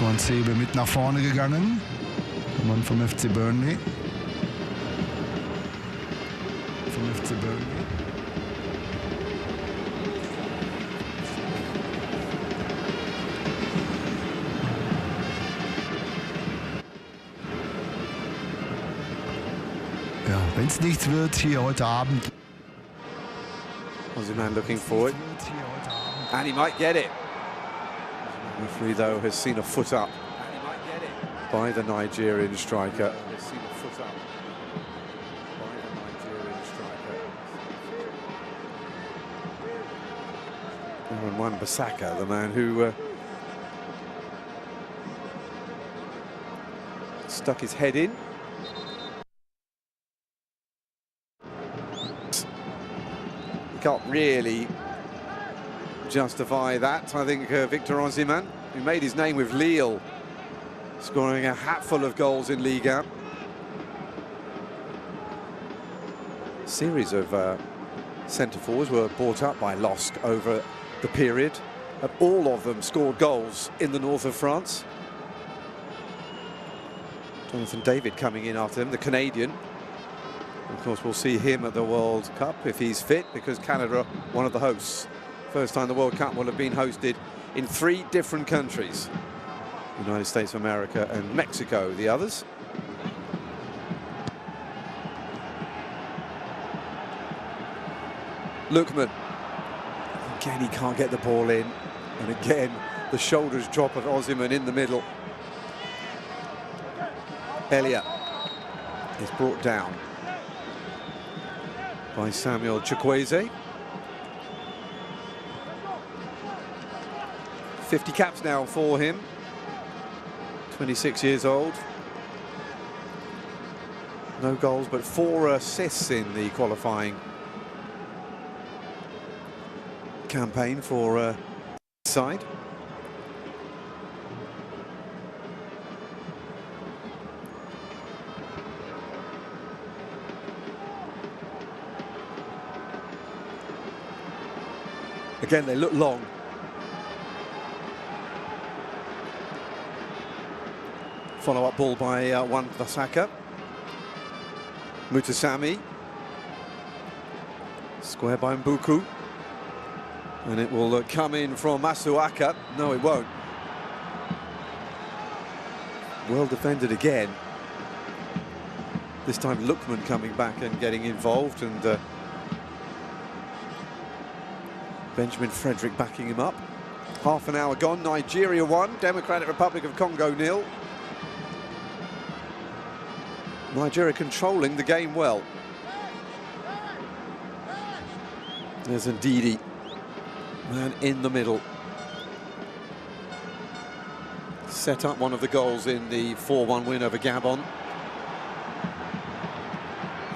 Schwanzebe mit nach vorne gegangen. Der Mann vom FC Burnley. Vom FC Burnley. Ja, wenn es nichts wird hier heute Abend. Ozyman looking forward, and he might get it. The referee, though, has seen a foot up by the Nigerian striker. And Wan-Bissaka, the man who stuck his head in. Can't really justify that. I think Victor Osimhen, who made his name with Lille, scoring a hatful of goals in Liga. A series of centre-forwards were brought up by LOSC over the period, and all of them scored goals in the north of France. Jonathan David coming in after them, the Canadian. Of course, we'll see him at the World Cup if he's fit, because Canada are one of the hosts. First time the World Cup will have been hosted in 3 different countries. United States of America and Mexico, the others. Lookman. Again, he can't get the ball in. And again, the shoulders drop of Ozyman in the middle. Elliott is brought down by Samuel Chukwueze. 50 caps now for him. 26 years old. No goals, but 4 assists in the qualifying campaign for side. Again, they look long. Follow-up ball by Wan-Bissaka. Mutasami. Square by Mbuku. And it will come in from Masuaka. No, it won't. Well defended again. This time Lookman coming back and getting involved, and Benjamin Frederick backing him up. Half an hour gone. Nigeria 1, Democratic Republic of Congo 0. Nigeria controlling the game well. There's Ndidi, man in the middle. Set up one of the goals in the 4-1 win over Gabon.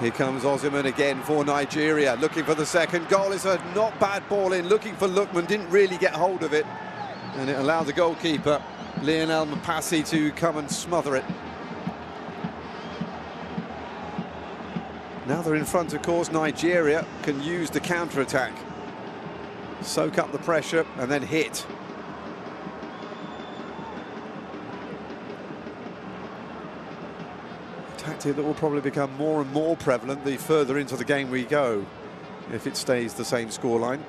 Here comes Ozyman again for Nigeria, looking for the second goal. It's a not bad ball in, looking for Lookman, didn't really get hold of it. And it allowed the goalkeeper, Lionel Mpassi, to come and smother it. Now they're in front, of course. Nigeria can use the counter-attack. Soak up the pressure and then hit. A tactic that will probably become more and more prevalent the further into the game we go, if it stays the same scoreline,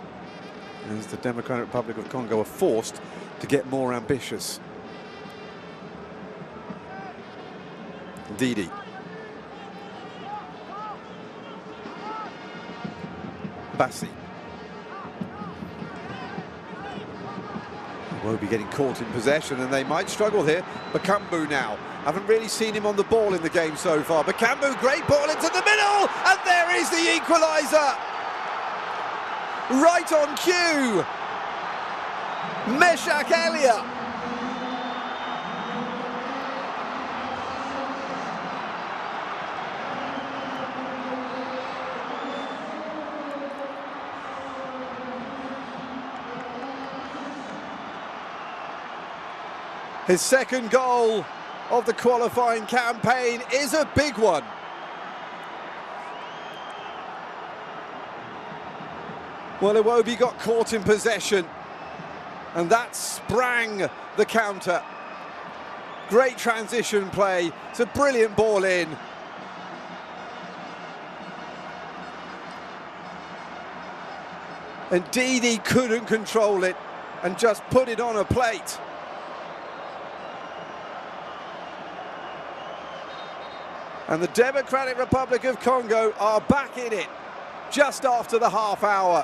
as the Democratic Republic of Congo are forced to get more ambitious. Ndidi. Bassi. Won't be getting caught in possession, and they might struggle here. Bakambu now. Haven't really seen him on the ball in the game so far. Bakambu, great ball into the middle, and there is the equaliser. Right on cue. Meshak Elliott. His second goal of the qualifying campaign is a big one. Well, Iwobi got caught in possession, and that sprang the counter. Great transition play. It's a brilliant ball in. And Didi couldn't control it and just put it on a plate. And the Democratic Republic of Congo are back in it just after the half hour.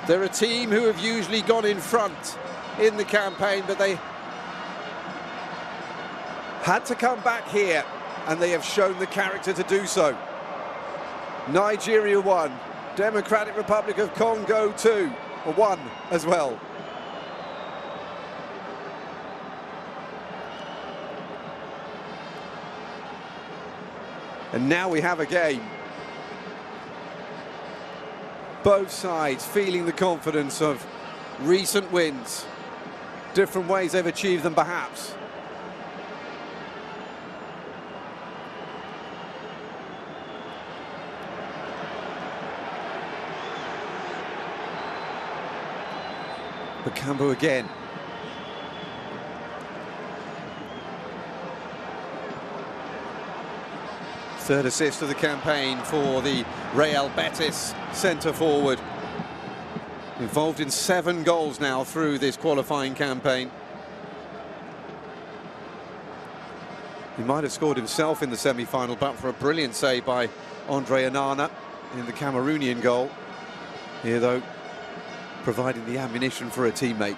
They're a team who have usually gone in front in the campaign, but they had to come back here, and they have shown the character to do so. Nigeria 1, Democratic Republic of Congo 2, or 1 as well. And now we have a game. Both sides feeling the confidence of recent wins. Different ways they've achieved them, perhaps. Bakambu again. Third assist of the campaign for the Real Betis centre forward. Involved in 7 goals now through this qualifying campaign. He might have scored himself in the semi-final, but for a brilliant save by Andre Onana in the Cameroonian goal. Here, though, providing the ammunition for a teammate.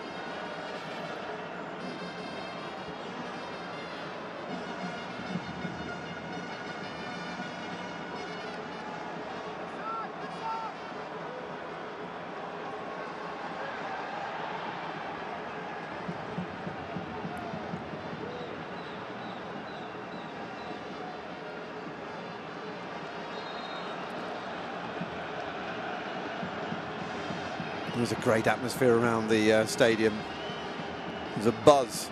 There's a great atmosphere around the stadium. There's a buzz.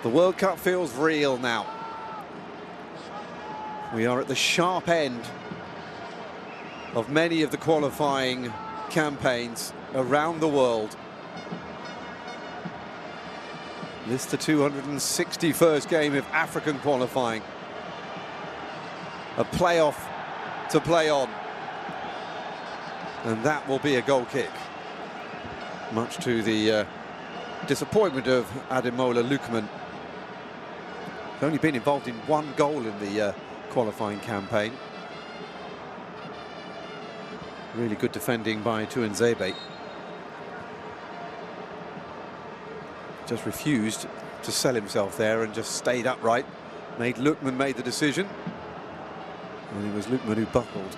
The World Cup feels real now. We are at the sharp end of many of the qualifying campaigns around the world. This is the 261st game of African qualifying. A playoff to play on, and that will be a goal kick, much to the disappointment of Ademola Lookman. He's only been involved in 1 goal in the qualifying campaign. Really good defending by Tuanzebe. Just refused to sell himself there and just stayed upright. Lookman made the decision. And it was Lookman who buckled.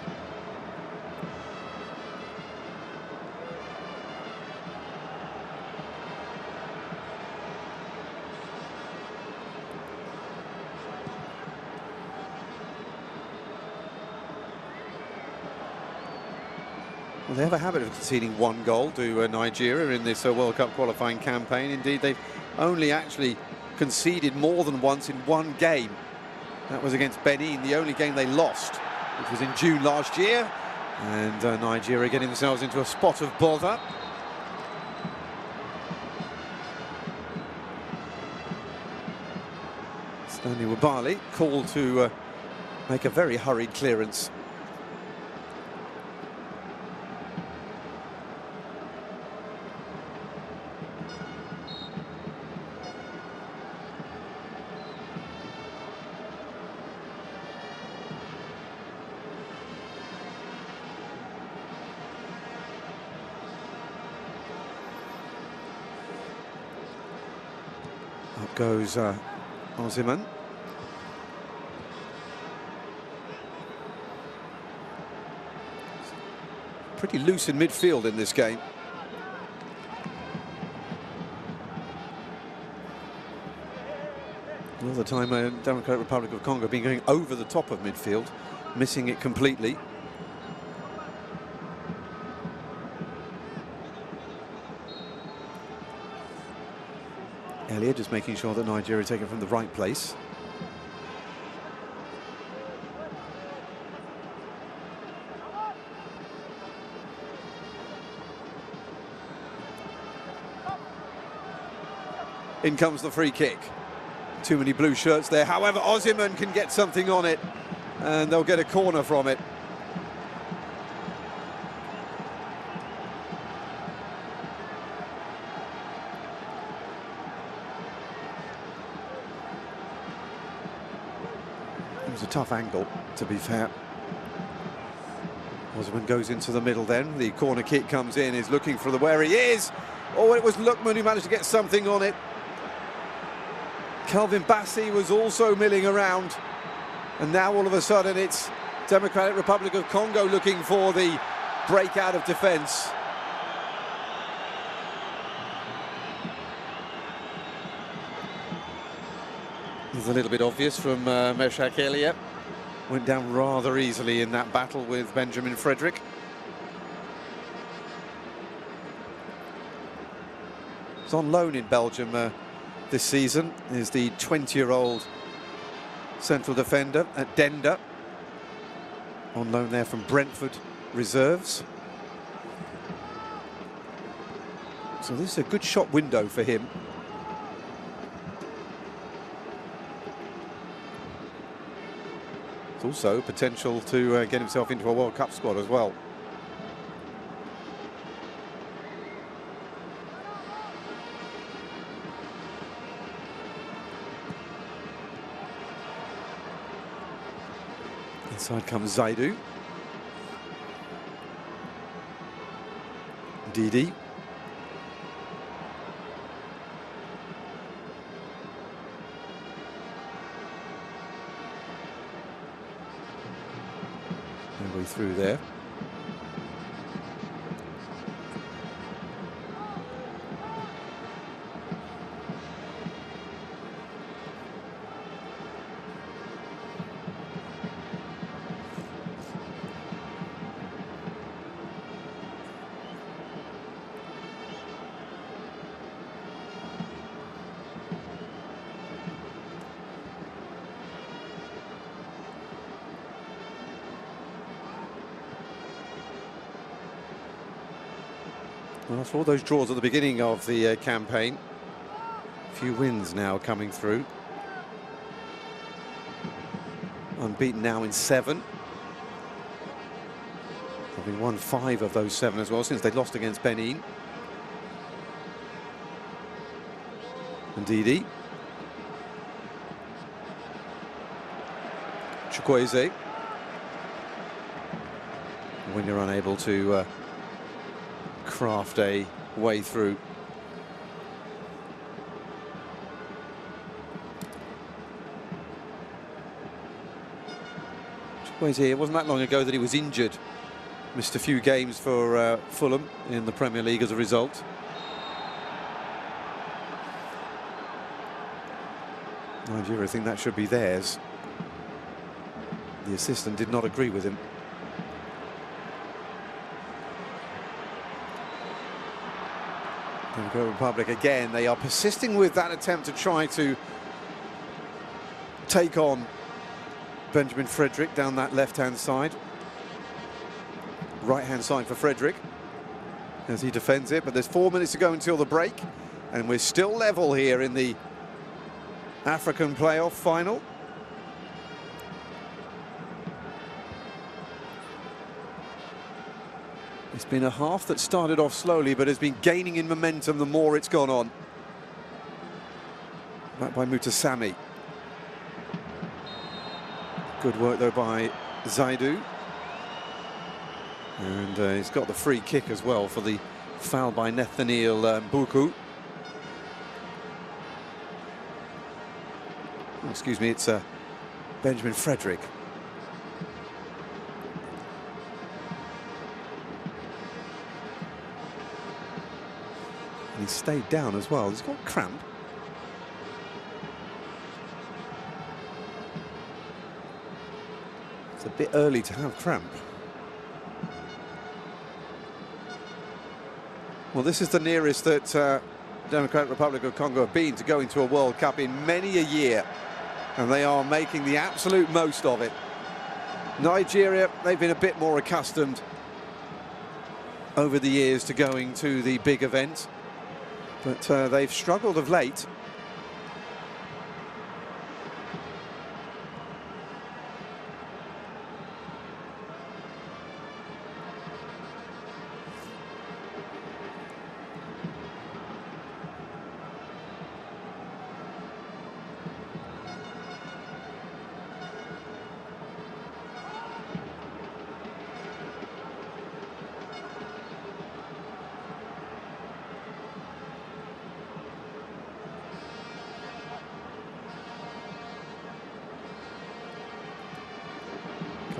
Well, they have a habit of conceding 1 goal to Nigeria in this World Cup qualifying campaign. Indeed, they've only actually conceded more than once in 1 game. That was against Benin, the only game they lost, which was in June last year. And Nigeria getting themselves into a spot of bother. Stanley Wabali called to make a very hurried clearance. Up goes Osimhen. Pretty loose in midfield in this game. Another time, Democratic Republic of Congo been going over the top of midfield, missing it completely. Elliott just making sure that Nigeria take it from the right place. In comes the free kick. Too many blue shirts there. However, Osimhen can get something on it, and they'll get a corner from it. It was a tough angle, to be fair. Osimhen goes into the middle then. The corner kick comes in, is looking for where he is. Oh, it was Lookman who managed to get something on it. Calvin Bassey was also milling around. And now all of a sudden it's Democratic Republic of Congo looking for the break out of defence. It's a little bit obvious from Meshak Elia. Went down rather easily in that battle with Benjamin Frederick. He's on loan in Belgium this season. Is the 20-year-old central defender at Denda. On loan there from Brentford reserves. So this is a good shot window for him. Also potential to get himself into a World Cup squad as well. Inside comes Zaidu. Didi. Way through there. Well, after all those draws at the beginning of the campaign, a few wins now coming through. Unbeaten now in 7. Having won 5 of those 7 as well since they lost against Benin. And Didi. Chukwueze. When you're unable to craft a way through. It wasn't that long ago that he was injured. Missed a few games for Fulham in the Premier League as a result. Nigeria think that should be theirs. The assistant did not agree with him. Democratic Republic again, they are persisting with that attempt to try to take on Benjamin Frederick down that left-hand side. Right-hand side for Frederick as he defends it, but there's 4 minutes to go until the break, and we're still level here in the African playoff final. It's been a half that started off slowly but has been gaining in momentum the more it's gone on. Back by Mutasami. Good work though by Zaidu. And he's got the free kick as well for the foul by Nathaniel Mbuku. Oh, excuse me, it's Benjamin Frederick. He stayed down as well. He's got cramp. It's a bit early to have cramp. Well, this is the nearest that Democratic Republic of Congo have been to going to a World Cup in many a year, and they are making the absolute most of it. Nigeria, they've been a bit more accustomed over the years to going to the big event. But they've struggled of late.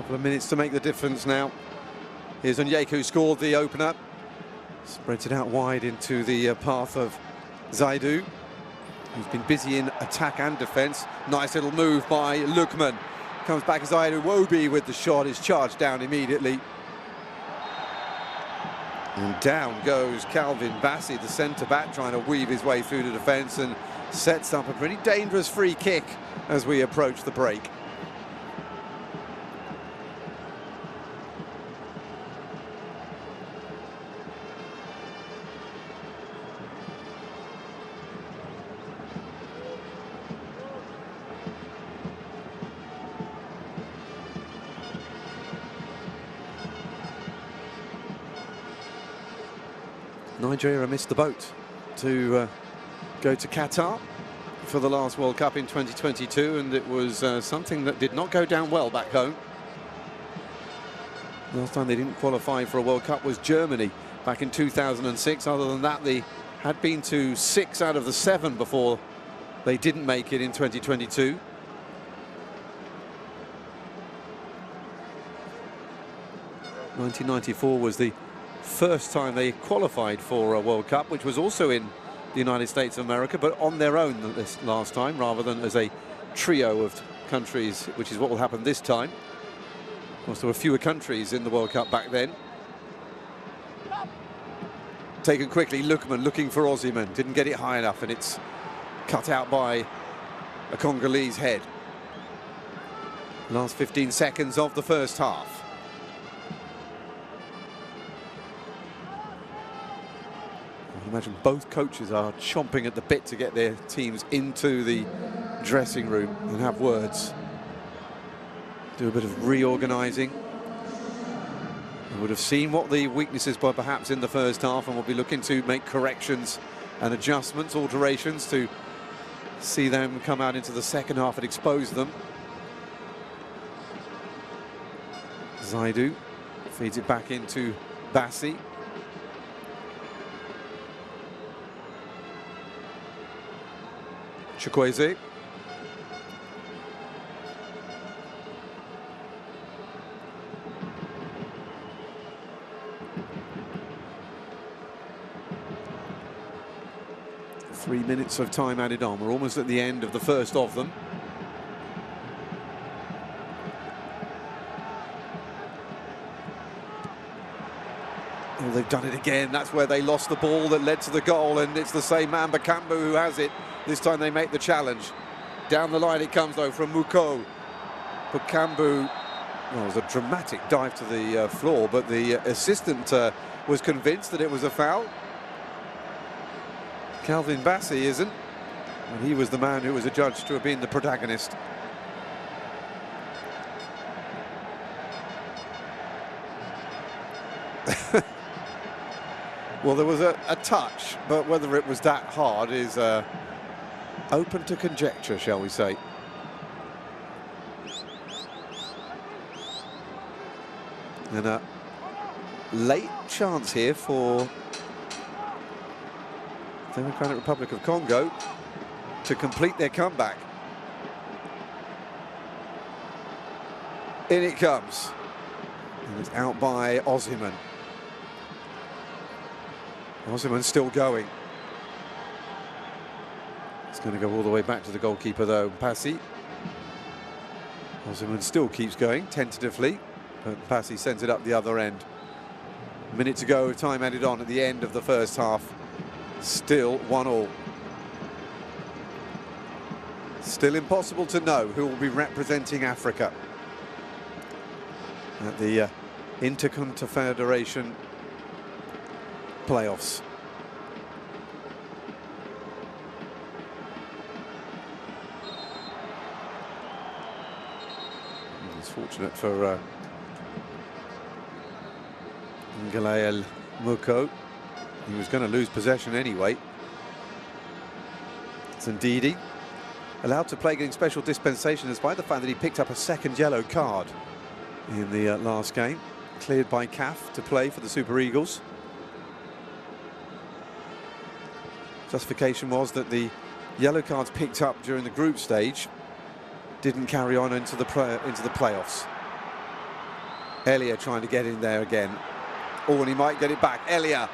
Couple of minutes to make the difference now. Here's Onyeka, who scored the opener. Spreads it out wide into the path of Zaidu, who's been busy in attack and defence. Nice little move by Lukman. Comes back as Zaidu. Wobi with the shot is charged down immediately. And down goes Calvin Bassey, the centre-back, trying to weave his way through the defence and sets up a pretty dangerous free kick as we approach the break. Nigeria missed the boat to go to Qatar for the last World Cup in 2022, and it was something that did not go down well back home. Last time they didn't qualify for a World Cup was Germany back in 2006. Other than that, they had been to 6 out of the 7 before they didn't make it in 2022. '94 was the first time they qualified for a World Cup, which was also in the United States of America, but on their own this last time, rather than as a trio of countries, which is what will happen this time. Of course, there were fewer countries in the World Cup back then. Taken quickly, Lukman looking for Osimhen, didn't get it high enough, and it's cut out by a Congolese head. Last 15 seconds of the first half. I imagine both coaches are chomping at the bit to get their teams into the dressing room and have words. Do a bit of reorganising. We would have seen what the weaknesses were perhaps in the first half, and we'll be looking to make corrections and adjustments, alterations, to see them come out into the second half and expose them. Zaidu feeds it back into Bassey. Chukwueze. Three minutes of time added on. We're almost at the end of the first of them. Oh, they've done it again. That's where they lost the ball that led to the goal, and it's the same man, Bakambu, who has it. This time they make the challenge. Down the line it comes, though, from Muko. Bakambu, well, it was a dramatic dive to the floor, but the assistant was convinced that it was a foul. Calvin Bassey isn't, and he was the man who was adjudged to have been the protagonist. Well, there was a touch, but whether it was that hard is open to conjecture, shall we say. And a late chance here for the Democratic Republic of Congo to complete their comeback. In it comes. And it's out by Osimhen. Osimhen still going. It's going to go all the way back to the goalkeeper, though. Bassey. Osimhen still keeps going, tentatively, but Bassey sends it up the other end. A minute to go, time added on at the end of the first half. Still 1-1. Still impossible to know who will be representing Africa at the Interconfederation playoffs. It's fortunate for Ngalael Muko. He was going to lose possession anyway. It's Ndidi allowed to play, getting special dispensation despite the fact that he picked up a second yellow card in the last game. Cleared by CAF to play for the Super Eagles. Justification was that the yellow cards picked up during the group stage didn't carry on into the playoffs. Elia trying to get in there again. Oh, and he might get it back. Elia,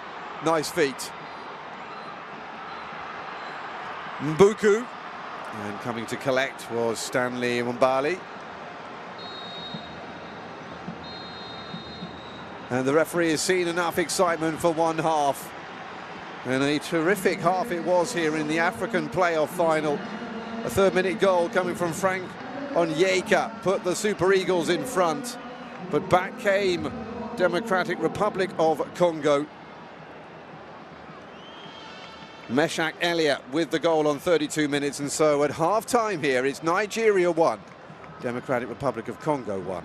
nice feet. Mbuku, and coming to collect was Stanley Mbali. And the referee has seen enough excitement for one half. And a terrific half it was here in the African playoff final. A third-minute goal coming from Frank Onyeka put the Super Eagles in front. But back came Democratic Republic of Congo. Meshak Elia with the goal on 32 minutes, and so at half-time here it's Nigeria 1, Democratic Republic of Congo 1.